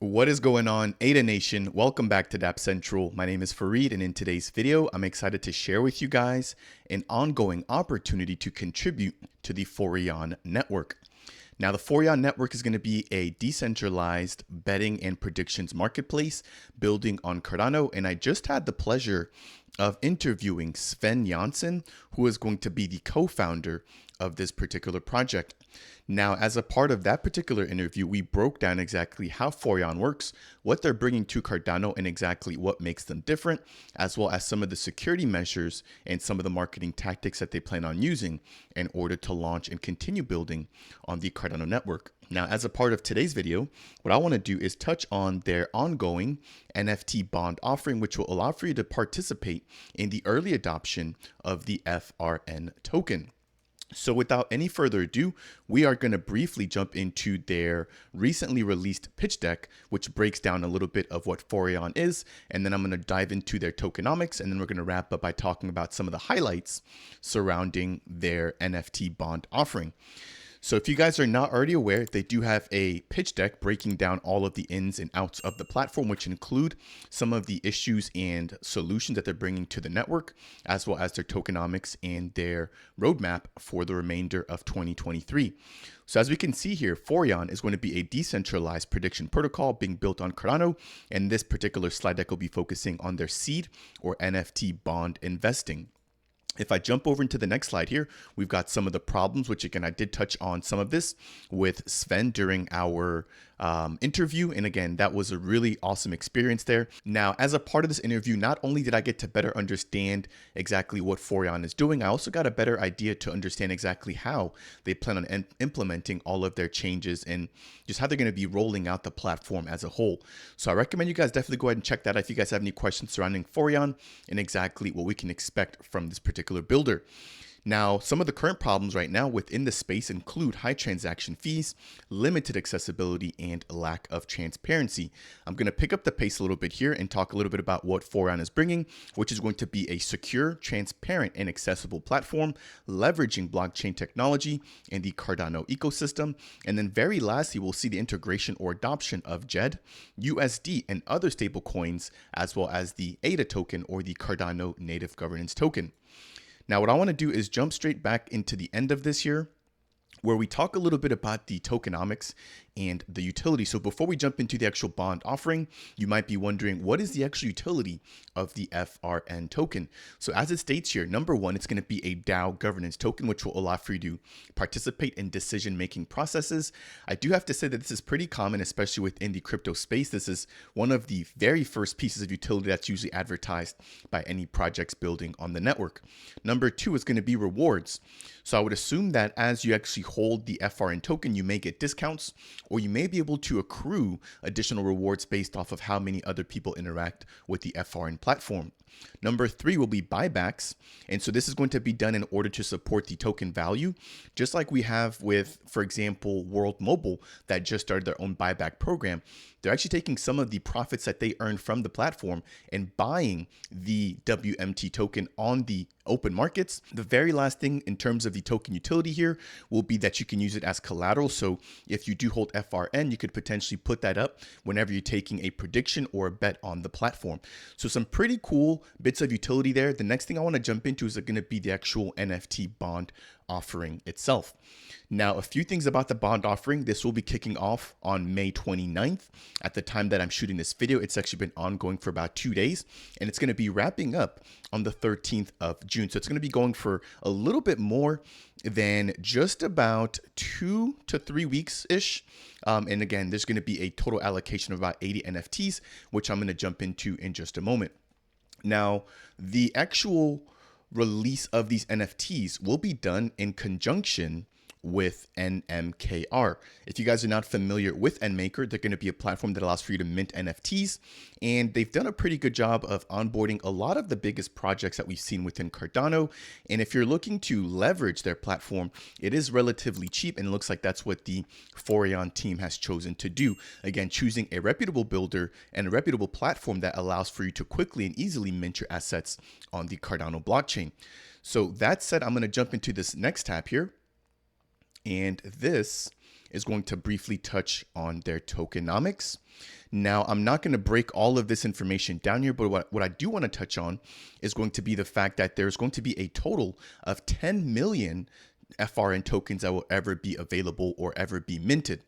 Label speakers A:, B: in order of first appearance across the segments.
A: What is going on, ADA Nation? Welcome back to Dapp Central. My name is Fareed, and in today's video, I'm excited to share with you guys an ongoing opportunity to contribute to the Foreon network. Now, the Foreon network is going to be a decentralized betting and predictions marketplace building on Cardano, and I just had the pleasure of interviewing Sven Janssen, who is going to be the co-founder of this particular project. Now, as a part of that particular interview, we broke down exactly how Foreon works, what they're bringing to Cardano, and exactly what makes them different, as well as some of the security measures and some of the marketing tactics that they plan on using in order to launch and continue building on the Cardano network. Now, as a part of today's video, what I want to do is touch on their ongoing NFT bond offering, which will allow for you to participate in the early adoption of the FRN token. So without any further ado, we are going to briefly jump into their recently released pitch deck, which breaks down a little bit of what Foreon is, and then I'm going to dive into their tokenomics, and then we're going to wrap up by talking about some of the highlights surrounding their NFT bond offering. So if you guys are not already aware, they do have a pitch deck breaking down all of the ins and outs of the platform, which include some of the issues and solutions that they're bringing to the network, as well as their tokenomics and their roadmap for the remainder of 2023. So as we can see here, Foreon is going to be a decentralized prediction protocol being built on Cardano, and this particular slide deck will be focusing on their seed or NFT bond investing. If I jump over into the next slide here, we've got some of the problems, which again, I did touch on some of this with Sven during our interview. And again, that was a really awesome experience there. Now, as a part of this interview, not only did I get to better understand exactly what Foreon is doing, I also got a better idea to understand exactly how they plan on implementing all of their changes and just how they're going to be rolling out the platform as a whole. So I recommend you guys definitely go ahead and check that out if you guys have any questions surrounding Foreon and exactly what we can expect from this particular builder. Now, some of the current problems right now within the space include high transaction fees, limited accessibility, and lack of transparency. I'm going to pick up the pace a little bit here and talk a little bit about what Foreon is bringing, which is going to be a secure, transparent, and accessible platform, leveraging blockchain technology and the Cardano ecosystem. And then very lastly, we'll see the integration or adoption of JED, USD, and other stablecoins, as well as the ADA token or the Cardano Native Governance Token. Now, what I want to do is jump straight back into the end of this year, where we talk a little bit about the tokenomics and the utility. So before we jump into the actual bond offering, you might be wondering, what is the actual utility of the FRN token? So as it states here, number one, it's going to be a DAO governance token, which will allow for you to participate in decision-making processes. I do have to say that this is pretty common, especially within the crypto space. This is one of the very first pieces of utility that's usually advertised by any projects building on the network. Number two is going to be rewards. So I would assume that as you actually hold the FRN token, you may get discounts, or you may be able to accrue additional rewards based off of how many other people interact with the FRN platform. Number three will be buybacks. And so this is going to be done in order to support the token value, just like we have with, for example, World Mobile that just started their own buyback program. They're actually taking some of the profits that they earn from the platform and buying the WMT token on the open markets. The very last thing in terms of the token utility here will be that you can use it as collateral. So if you do hold FRN, you could potentially put that up whenever you're taking a prediction or a bet on the platform. So some pretty cool bits of utility there. The next thing I want to jump into is going to be the actual NFT bond offering itself. Now, a few things about the bond offering. This will be kicking off on May 29th. At the time that I'm shooting this video, it's actually been ongoing for about 2 days, and it's going to be wrapping up on the 13th of June. So it's going to be going for a little bit more than just about 2 to 3 weeks-ish. And again, there's going to be a total allocation of about 80 NFTs, which I'm going to jump into in just a moment. Now, the actual release of these NFTs will be done in conjunction with NMKR. If you guys are not familiar with NMaker, they're going to be a platform that allows for you to mint NFTs, and they've done a pretty good job of onboarding a lot of the biggest projects that we've seen within Cardano. And if you're looking to leverage their platform, it is relatively cheap, and it looks like that's what the Foreon team has chosen to do. Again, choosing a reputable builder and a reputable platform that allows for you to quickly and easily mint your assets on the Cardano blockchain. So that said, I'm going to jump into this next tab here. And this is going to briefly touch on their tokenomics. Now, I'm not going to break all of this information down here, but what I do want to touch on is going to be the fact that there's going to be a total of 10 million FRN tokens that will ever be available or ever be minted.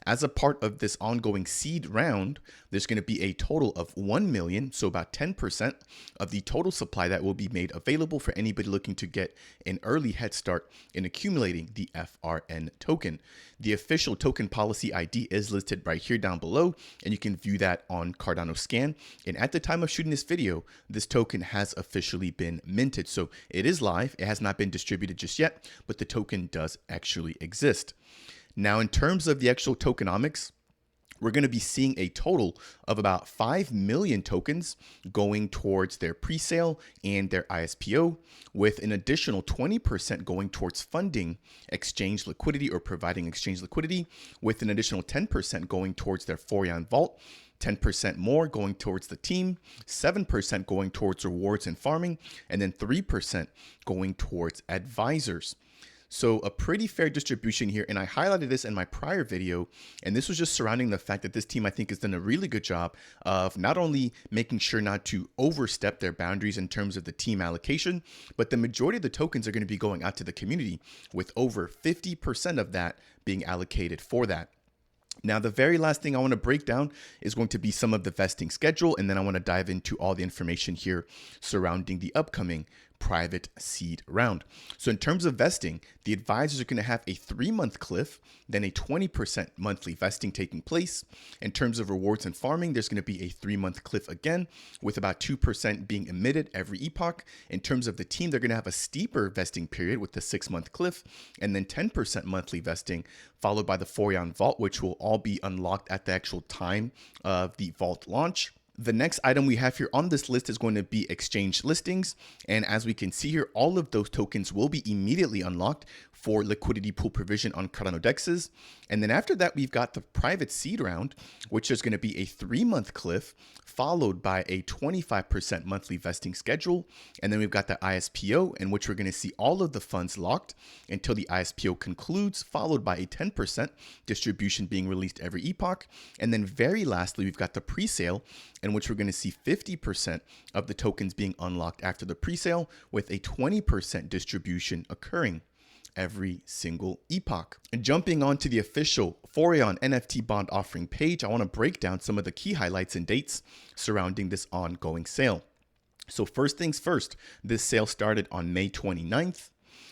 A: As a part of this ongoing seed round, there's going to be a total of 1 million, so about 10% of the total supply that will be made available for anybody looking to get an early head start in accumulating the FRN token. The official token policy ID is listed right here down below, and you can view that on Cardano Scan. And at the time of shooting this video, this token has officially been minted. So it is live. It has not been distributed just yet, but the token does actually exist. Now, in terms of the actual tokenomics, we're going to be seeing a total of about 5 million tokens going towards their pre-sale and their ISPO, with an additional 20% going towards funding exchange liquidity or providing exchange liquidity, with an additional 10% going towards their Forion Vault, 10% more going towards the team, 7% going towards rewards and farming, and then 3% going towards advisors. So a pretty fair distribution here, and I highlighted this in my prior video, and this was just surrounding the fact that this team, I think, has done a really good job of not only making sure not to overstep their boundaries in terms of the team allocation, but the majority of the tokens are going to be going out to the community, with over 50% of that being allocated for that. Now, the very last thing I want to break down is going to be some of the vesting schedule, and then I want to dive into all the information here surrounding the upcoming private seed round. So in terms of vesting, the advisors are going to have a 3-month cliff, then a 20% monthly vesting taking place. In terms of rewards and farming, there's going to be a 3-month cliff again, with about 2% being emitted every epoch. In terms of the team, they're going to have a steeper vesting period with the 6-month cliff, and then 10% monthly vesting, followed by the Forion Vault, which will all be unlocked at the actual time of the vault launch. The next item we have here on this list is going to be exchange listings. And as we can see here, all of those tokens will be immediately unlocked for liquidity pool provision on Cardano dexes. And then after that, we've got the private seed round, which is going to be a 3-month cliff, followed by a 25% monthly vesting schedule. And then we've got the ISPO, in which we're going to see all of the funds locked until the ISPO concludes, followed by a 10% distribution being released every epoch. And then very lastly, we've got the pre-sale, in which we're going to see 50% of the tokens being unlocked after the pre-sale, with a 20% distribution occurring every single epoch. And jumping on to the official Forion NFT bond offering page, I want to break down some of the key highlights and dates surrounding this ongoing sale. So first things first, this sale started on May 29th.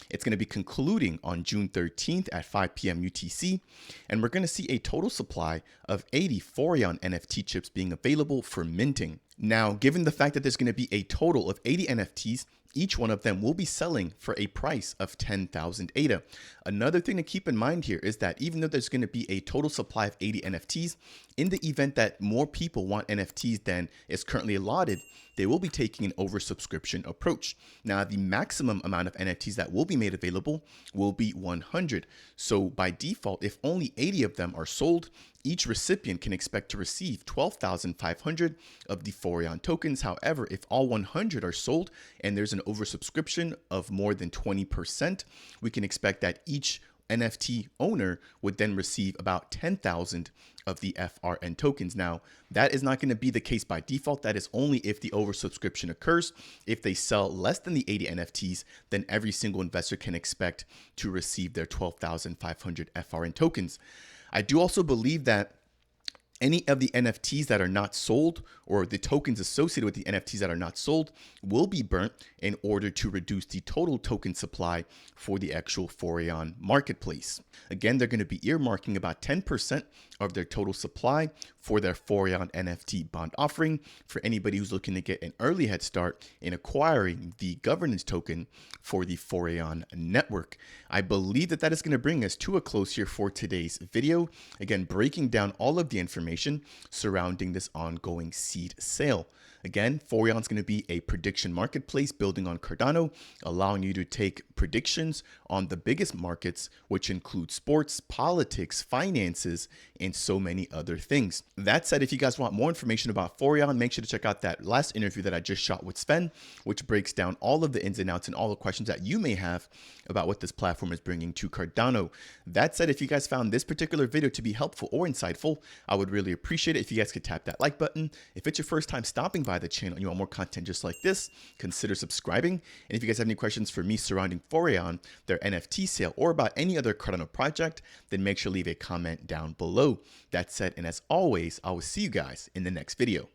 A: It's going to be concluding on June 13th at 5 p.m. UTC, and we're going to see a total supply of 80 Forion NFT chips being available for minting. Now, given the fact that there's going to be a total of 80 NFTs, each one of them will be selling for a price of 10,000 ADA. Another thing to keep in mind here is that even though there's going to be a total supply of 80 NFTs, in the event that more people want NFTs than is currently allotted, they will be taking an oversubscription approach. Now, the maximum amount of NFTs that will be made available will be 100. So by default, if only 80 of them are sold, each recipient can expect to receive 12,500 of the Forion tokens. However, if all 100 are sold and there's an oversubscription of more than 20%, we can expect that each NFT owner would then receive about 10,000 of the FRN tokens. Now, that is not going to be the case by default. That is only if the oversubscription occurs. If they sell less than the 80 NFTs, then every single investor can expect to receive their 12,500 FRN tokens. I do also believe that any of the NFTs that are not sold, or the tokens associated with the NFTs that are not sold, will be burnt in order to reduce the total token supply for the actual Forion marketplace. Again, they're going to be earmarking about 10% of their total supply for their Forion NFT bond offering for anybody who's looking to get an early head start in acquiring the governance token for the Forion network. I believe that that is going to bring us to a close here for today's video. Again, breaking down all of the information surrounding this ongoing seed sale. Again, Forion is going to be a prediction marketplace building on Cardano, allowing you to take predictions on the biggest markets, which include sports, politics, finances, and and so many other things. That said, if you guys want more information about Foreon, make sure to check out that last interview that I just shot with Sven, which breaks down all of the ins and outs and all the questions that you may have about what this platform is bringing to Cardano. That said, if you guys found this particular video to be helpful or insightful, I would really appreciate it if you guys could tap that like button. If it's your first time stopping by the channel and you want more content just like this, consider subscribing. And if you guys have any questions for me surrounding Foreon, their NFT sale, or about any other Cardano project, then make sure to leave a comment down below. That said, and as always, I will see you guys in the next video.